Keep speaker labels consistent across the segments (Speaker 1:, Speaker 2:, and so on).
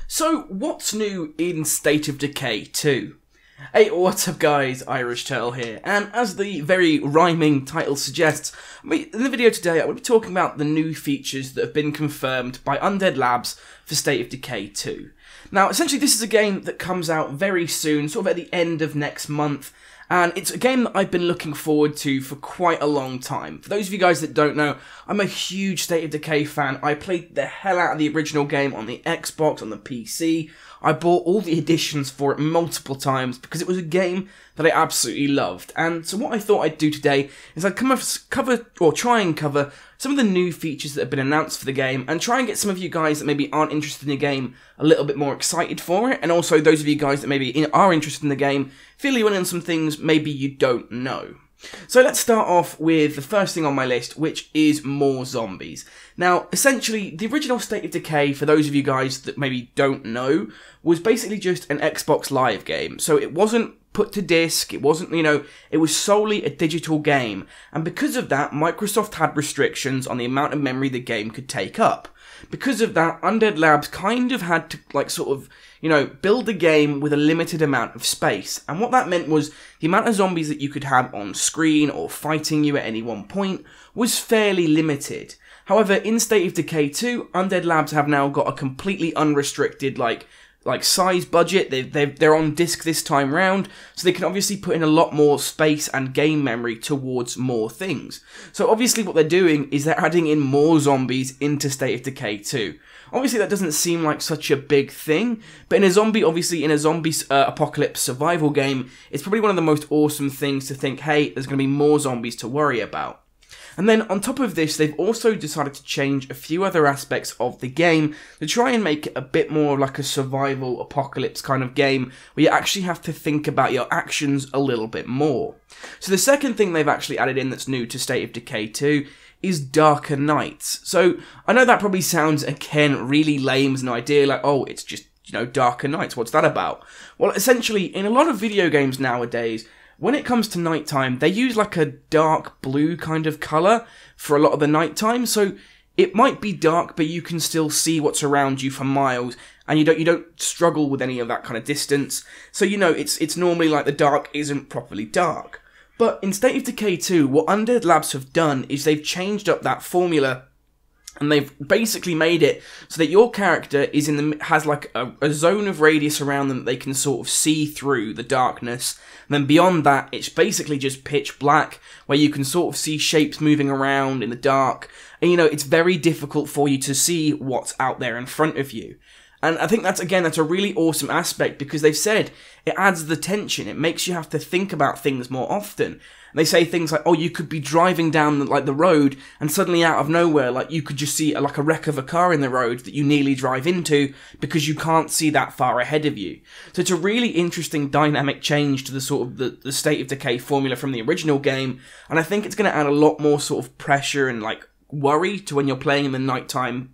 Speaker 1: So, what's new in State of Decay 2? Hey, what's up guys, Irish Turtle here, and as the very rhyming title suggests, in the video today I will be talking about the new features that have been confirmed by Undead Labs for State of Decay 2. Now, essentially this is a game that comes out very soon, sort of at the end of next month, and it's a game that I've been looking forward to for quite a long time. For those of you guys that don't know, I'm a huge State of Decay fan. I played the hell out of the original game on the Xbox, on the PC. I bought all the editions for it multiple times because it was a game that I absolutely loved. And so what I thought I'd do today is I'd try and cover some of the new features that have been announced for the game and try and get some of you guys that maybe aren't interested in the game a little bit more excited for it, and also those of you guys that maybe are interested in the game, fill you in on some things maybe you don't know. So let's start off with the first thing on my list, which is more zombies. Now, essentially, the original State of Decay, for those of you guys that maybe don't know, was basically just an Xbox Live game. So it wasn't put to disc, it wasn't, it was solely a digital game. And because of that, Microsoft had restrictions on the amount of memory the game could take up. Because of that, Undead Labs kind of had to, build a game with a limited amount of space. And what that meant was the amount of zombies that you could have on screen or fighting you at any one point was fairly limited. However, in State of Decay 2, Undead Labs have now got a completely unrestricted, size budget. They're on disc this time round, so they can obviously put in a lot more space and game memory towards more things. So obviously what they're doing is they're adding in more zombies into State of Decay 2. Obviously that doesn't seem like such a big thing, but in a zombie apocalypse survival game, it's probably one of the most awesome things to think, hey, there's going to be more zombies to worry about. And then on top of this, they've also decided to change a few other aspects of the game to try and make it a bit more like a survival apocalypse kind of game where you actually have to think about your actions a little bit more. So the second thing they've actually added in that's new to State of Decay 2 is darker nights. So I know that probably sounds, again, really lame as an idea, like, oh, it's just, darker nights, what's that about? Well, essentially, in a lot of video games nowadays, when it comes to nighttime, they use like a dark blue kind of colour for a lot of the nighttime, so it might be dark, but you can still see what's around you for miles, and you don't struggle with any of that kind of distance. So it's normally like the dark isn't properly dark. But in State of Decay 2, what Undead Labs have done is they've changed up that formula. And they've basically made it so that your character has like a zone of radius around them that they can sort of see through the darkness. And then beyond that, it's basically just pitch black, where you can sort of see shapes moving around in the dark. And it's very difficult for you to see what's out there in front of you. And I think that's a really awesome aspect, because they've said it adds the tension. It makes you have to think about things more often. They say things like, oh, you could be driving down the road, and suddenly out of nowhere, you could just see a wreck of a car in the road that you nearly drive into because you can't see that far ahead of you. So it's a really interesting dynamic change to the sort of the State of Decay formula from the original game, and I think it's going to add a lot more sort of pressure and worry to when you're playing in the nighttime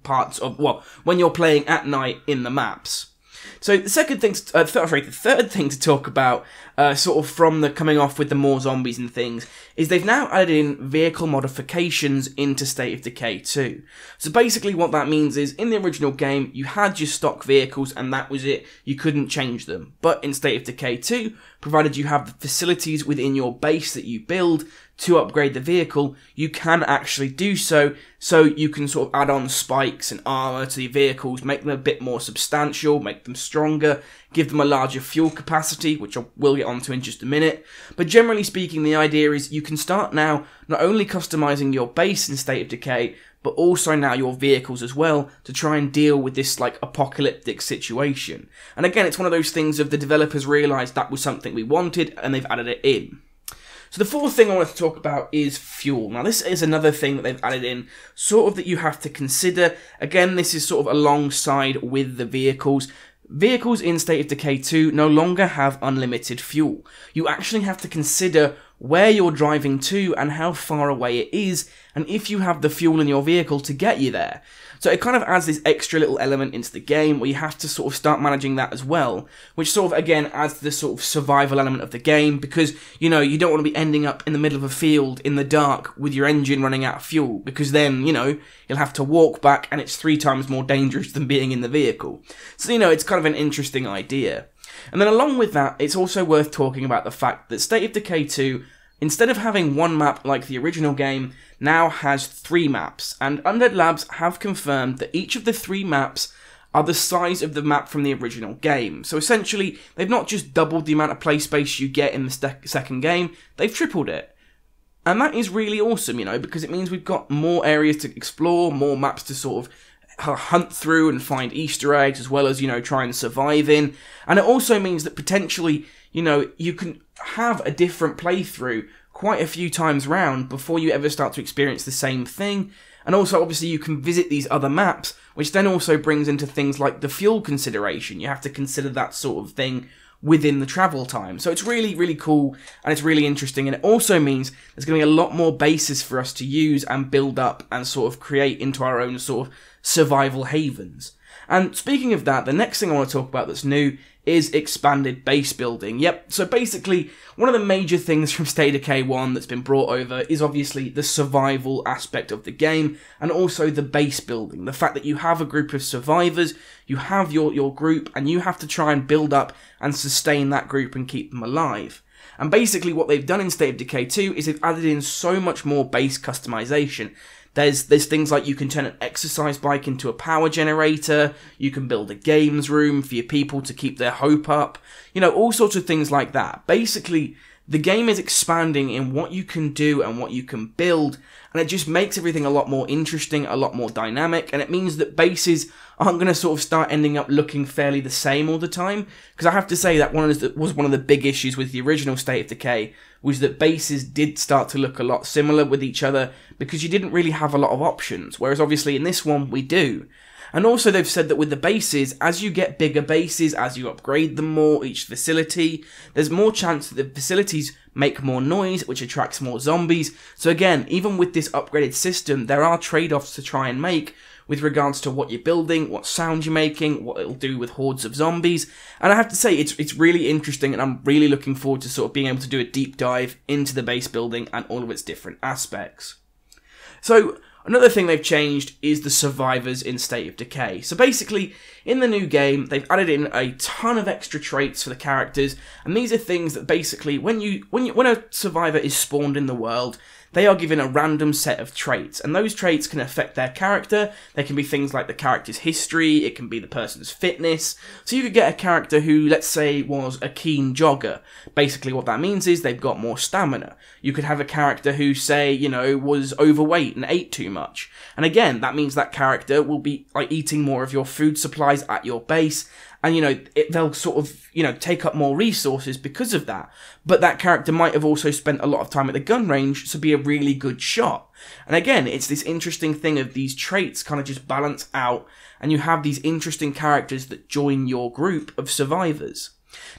Speaker 1: when you're playing at night in the maps. So the third thing to talk about, sort of from the coming off with the more zombies and things, is they've now added in vehicle modifications into State of Decay 2. So basically what that means is, in the original game, you had your stock vehicles and that was it, you couldn't change them. But in State of Decay 2, provided you have the facilities within your base that you build to upgrade the vehicle, you can actually do so you can sort of add on spikes and armour to the vehicles, make them a bit more substantial, make them stronger, give them a larger fuel capacity, which we'll get onto in just a minute. But generally speaking, the idea is you can start now not only customising your base in State of Decay, but also now your vehicles as well, to try and deal with this apocalyptic situation. And again, it's one of those things of the developers realised that was something we wanted and they've added it in. So the fourth thing I want to talk about is fuel. Now this is another thing that they've added in, sort of that you have to consider. Again, this is sort of alongside with the vehicles. Vehicles in State of Decay 2 no longer have unlimited fuel. You actually have to consider where you're driving to and how far away it is, and if you have the fuel in your vehicle to get you there. So it kind of adds this extra little element into the game where you have to sort of start managing that as well, which sort of, again, adds to the sort of survival element of the game, because, you know, you don't want to be ending up in the middle of a field in the dark with your engine running out of fuel, because then, you know, you'll have to walk back and it's 3 times more dangerous than being in the vehicle. So, you know, it's kind of an interesting idea. And then along with that, it's also worth talking about the fact that State of Decay 2, instead of having one map like the original game, now has 3 maps, and Undead Labs have confirmed that each of the 3 maps are the size of the map from the original game. So essentially, they've not just doubled the amount of play space you get in the second game, they've tripled it. And that is really awesome, you know, because it means we've got more areas to explore, more maps to sort of hunt through and find Easter eggs, as well as, you know, try and survive in. And it also means that potentially, you know, you can have a different playthrough quite a few times round before you ever start to experience the same thing. And also, obviously, you can visit these other maps, which then also brings into things like the fuel consideration. You have to consider that sort of thing within the travel time. So it's really, really cool, and it's really interesting, and it also means there's going to be a lot more bases for us to use and build up and sort of create into our own sort of survival havens. And speaking of that, the next thing I want to talk about that's new is expanded base building. Yep, so basically, one of the major things from State of Decay 1 that's been brought over is obviously the survival aspect of the game, and also the base building. The fact that you have a group of survivors, you have your group, and you have to try and build up and sustain that group and keep them alive. And basically what they've done in State of Decay 2 is they've added in so much more base customization. There's things like you can turn an exercise bike into a power generator, you can build a games room for your people to keep their hope up, you know, all sorts of things like that. Basically, the game is expanding in what you can do and what you can build, and it just makes everything a lot more interesting, a lot more dynamic, and it means that bases aren't going to sort of start ending up looking fairly the same all the time, because I have to say that was one of the big issues with the original State of Decay, was that bases did start to look a lot similar with each other, because you didn't really have a lot of options, whereas obviously in this one we do. And also they've said that with the bases, as you get bigger bases, as you upgrade them more, each facility, there's more chance that the facilities make more noise, which attracts more zombies. So again, even with this upgraded system, there are trade-offs to try and make with regards to what you're building, what sound you're making, what it'll do with hordes of zombies. And I have to say, it's really interesting, and I'm really looking forward to sort of being able to do a deep dive into the base building and all of its different aspects. So, another thing they've changed is the survivors in State of Decay. So basically, in the new game, they've added in a ton of extra traits for the characters, and these are things that basically, when a survivor is spawned in the world, they are given a random set of traits, and those traits can affect their character. They can be things like the character's history, it can be the person's fitness. So you could get a character who, let's say, was a keen jogger. Basically what that means is they've got more stamina. You could have a character who, say, you know, was overweight and ate too much. And again, that means that character will be like eating more of your food supplies at your base, and, you know, they'll sort of, you know, take up more resources because of that. But that character might have also spent a lot of time at the gun range, so be a really good shot. And again, it's this interesting thing of these traits kind of just balance out, and you have these interesting characters that join your group of survivors.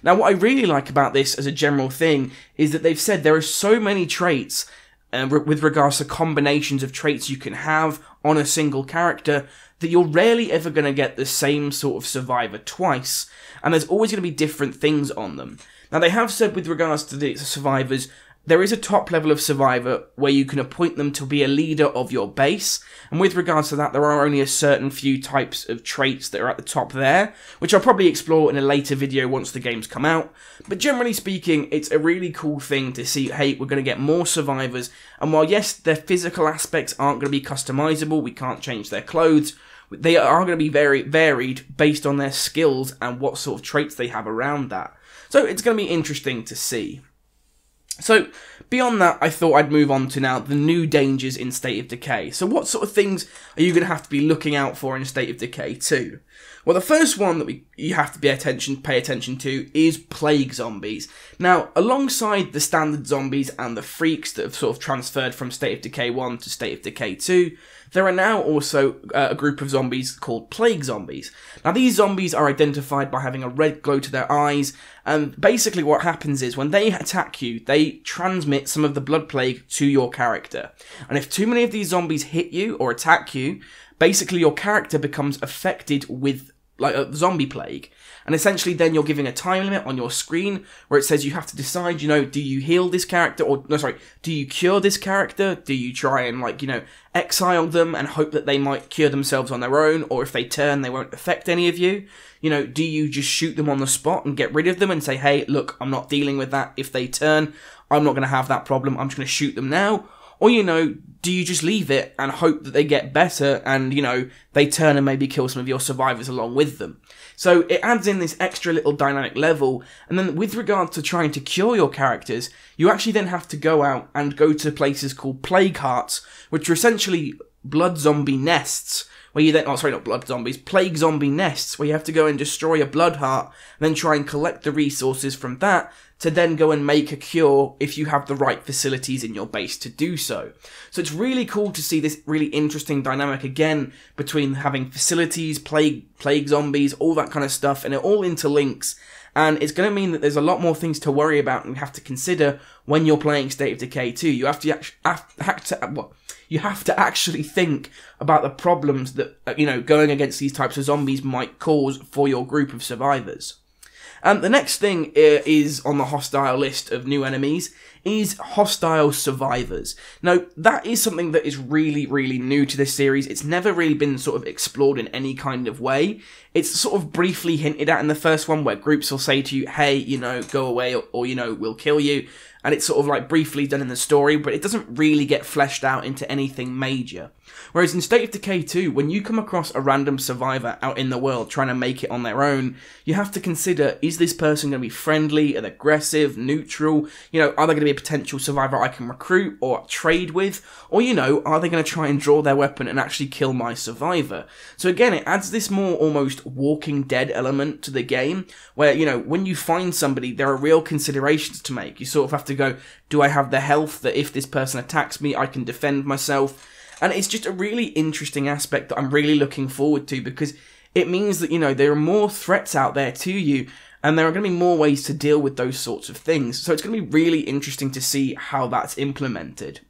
Speaker 1: Now, what I really like about this as a general thing is that they've said there are so many traits with regards to combinations of traits you can have on a single character, that you're rarely ever going to get the same sort of survivor twice, and there's always going to be different things on them. Now, they have said with regards to the survivors, there is a top level of survivor where you can appoint them to be a leader of your base, and with regards to that, there are only a certain few types of traits that are at the top there, which I'll probably explore in a later video once the games come out. But generally speaking, it's a really cool thing to see, hey, we're going to get more survivors, and while yes, their physical aspects aren't going to be customizable, we can't change their clothes, they are going to be very varied based on their skills and what sort of traits they have around that. So it's going to be interesting to see. So, beyond that, I thought I'd move on to now the new dangers in State of Decay. So what sort of things are you going to have to be looking out for in State of Decay 2? Well, the first one that you have to pay attention to is plague zombies. Now, alongside the standard zombies and the freaks that have sort of transferred from State of Decay 1 to State of Decay 2, There are now also a group of zombies called plague zombies. Now these zombies are identified by having a red glow to their eyes, and basically what happens is when they attack you, they transmit some of the blood plague to your character. And if too many of these zombies hit you or attack you, basically your character becomes affected with like a zombie plague. And essentially then you're giving a time limit on your screen where it says you have to decide, you know, do you heal this character or, no, sorry, do you cure this character? Do you try and, like, you know, exile them and hope that they might cure themselves on their own, or if they turn, they won't affect any of you? You know, do you just shoot them on the spot and get rid of them and say, hey, look, I'm not dealing with that. If they turn, I'm not going to have that problem. I'm just going to shoot them now. Or, you know, do you just leave it and hope that they get better and, you know, they turn and maybe kill some of your survivors along with them? So it adds in this extra little dynamic level. And then with regard to trying to cure your characters, you actually then have to go out and go to places called plague hearts, which are essentially blood zombie nests, where you then, oh sorry, not blood zombies, plague zombie nests, where you have to go and destroy a blood heart, and then try and collect the resources from that, to then go and make a cure if you have the right facilities in your base to do so. So it's really cool to see this really interesting dynamic again between having facilities, plague zombies, all that kind of stuff, and it all interlinks. And it's going to mean that there's a lot more things to worry about and have to consider when you're playing State of Decay 2. You have to actually think about the problems that, you know, going against these types of zombies might cause for your group of survivors. The next thing is on the hostile list of new enemies is hostile survivors. Now, that is something that is really, really new to this series. It's never really been sort of explored in any kind of way. It's sort of briefly hinted at in the first one where groups will say to you, hey, you know, go away, or you know, we'll kill you. And it's sort of like briefly done in the story, but it doesn't really get fleshed out into anything major. Whereas in State of Decay 2, when you come across a random survivor out in the world trying to make it on their own, you have to consider, is this person going to be friendly, aggressive, neutral? You know, are they going to be a potential survivor I can recruit or trade with? Or, you know, are they going to try and draw their weapon and actually kill my survivor? So again, it adds this more almost Walking Dead element to the game, where, you know, when you find somebody, there are real considerations to make. You sort of have to go, do I have the health that if this person attacks me, I can defend myself? And it's just a really interesting aspect that I'm really looking forward to, because it means that, you know, there are more threats out there to you, and there are going to be more ways to deal with those sorts of things. So it's going to be really interesting to see how that's implemented.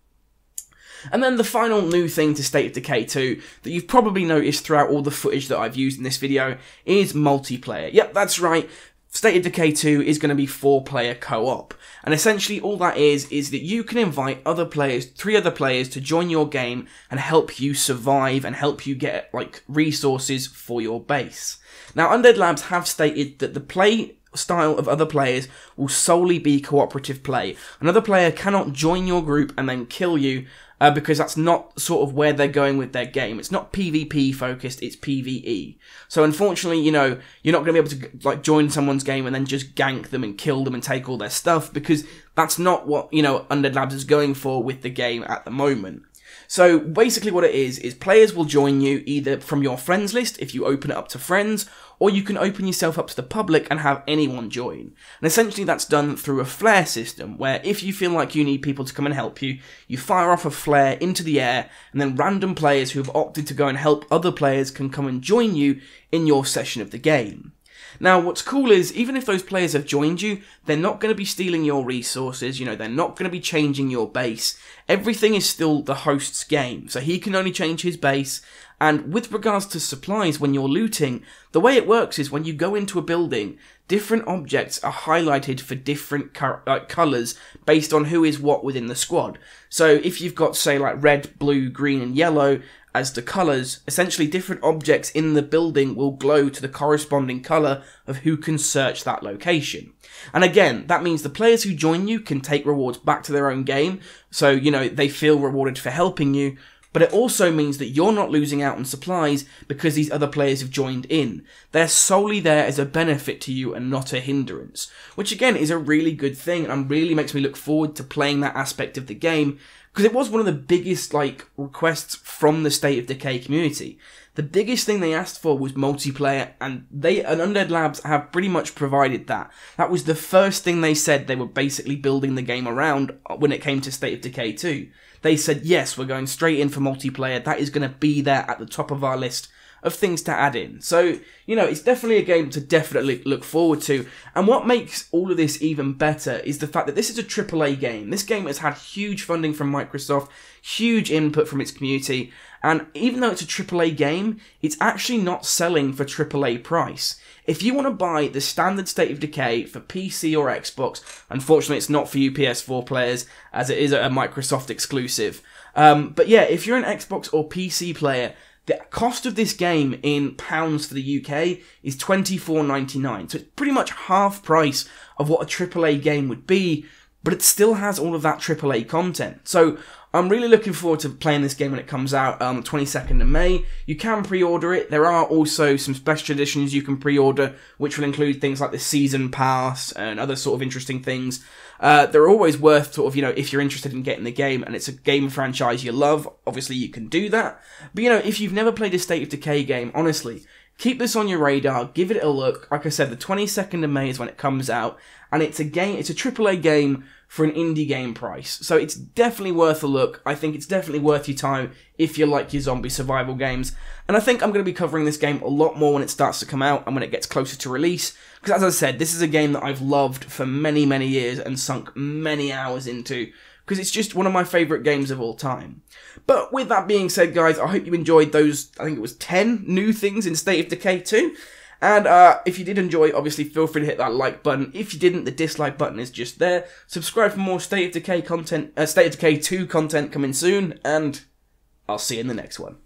Speaker 1: And then the final new thing to State of Decay 2 that you've probably noticed throughout all the footage that I've used in this video is multiplayer. Yep, that's right. State of Decay 2 is going to be 4-player co-op. And essentially all that is that you can invite other players, 3 other players, to join your game and help you survive and help you get, like, resources for your base. Now, Undead Labs have stated that the play style of other players will solely be cooperative play. Another player cannot join your group and then kill you, because that's not sort of where they're going with their game. It's not PvP focused, it's PvE. So unfortunately, you know, you're not going to be able to, like, join someone's game and then just gank them and kill them and take all their stuff, because that's not what, you know, Undead Labs is going for with the game at the moment. So basically what it is players will join you either from your friends list if you open it up to friends, or you can open yourself up to the public and have anyone join. And essentially that's done through a flare system, where if you feel like you need people to come and help you, you fire off a flare into the air, and then random players who have opted to go and help other players can come and join you in your session of the game. Now, what's cool is, even if those players have joined you, they're not going to be stealing your resources, you know, they're not going to be changing your base. Everything is still the host's game, so he can only change his base. And with regards to supplies, when you're looting, the way it works is when you go into a building, different objects are highlighted for different colours based on who is what within the squad. So if you've got, say, like red, blue, green and yellow as the colours, essentially different objects in the building will glow to the corresponding colour of who can search that location. And again, that means the players who join you can take rewards back to their own game, so, you know, they feel rewarded for helping you. But it also means that you're not losing out on supplies because these other players have joined in. They're solely there as a benefit to you and not a hindrance. Which again is a really good thing, and really makes me look forward to playing that aspect of the game, because it was one of the biggest, like, requests from the State of Decay community. The biggest thing they asked for was multiplayer, and Undead Labs have pretty much provided that. That was the first thing they said they were basically building the game around when it came to State of Decay 2. they said, yes, we're going straight in for multiplayer. That is going to be there at the top of our list of things to add in. So, you know, it's definitely a game to definitely look forward to. And what makes all of this even better is the fact that this is a AAA game. This game has had huge funding from Microsoft, huge input from its community, and even though it's a AAA game, it's actually not selling for AAA price. If you want to buy the standard State of Decay for PC or Xbox, unfortunately it's not for you PS4 players, as it is a Microsoft exclusive. But yeah, if you're an Xbox or PC player, the cost of this game in pounds for the UK is £24.99, so it's pretty much half price of what a AAA game would be, but it still has all of that AAA content. So I'm really looking forward to playing this game when it comes out on the 22nd of May. You can pre-order it. There are also some special editions you can pre-order, which will include things like the Season Pass and other sort of interesting things. They're always worth sort of, you know, if you're interested in getting the game and it's a game franchise you love, obviously you can do that. But, you know, if you've never played a State of Decay game, honestly, keep this on your radar, give it a look. Like I said, the 22nd of May is when it comes out, and it's a AAA game for an indie game price. So it's definitely worth a look. I think it's definitely worth your time if you like your zombie survival games. And I think I'm going to be covering this game a lot more when it starts to come out and when it gets closer to release. Because as I said, this is a game that I've loved for many, many years and sunk many hours into, because it's just one of my favourite games of all time. But with that being said, guys, I hope you enjoyed those, I think it was 10 new things in State of Decay 2. And if you did enjoy, obviously feel free to hit that like button. If you didn't, the dislike button is just there. Subscribe for more State of Decay content, State of Decay 2 content coming soon, and I'll see you in the next one.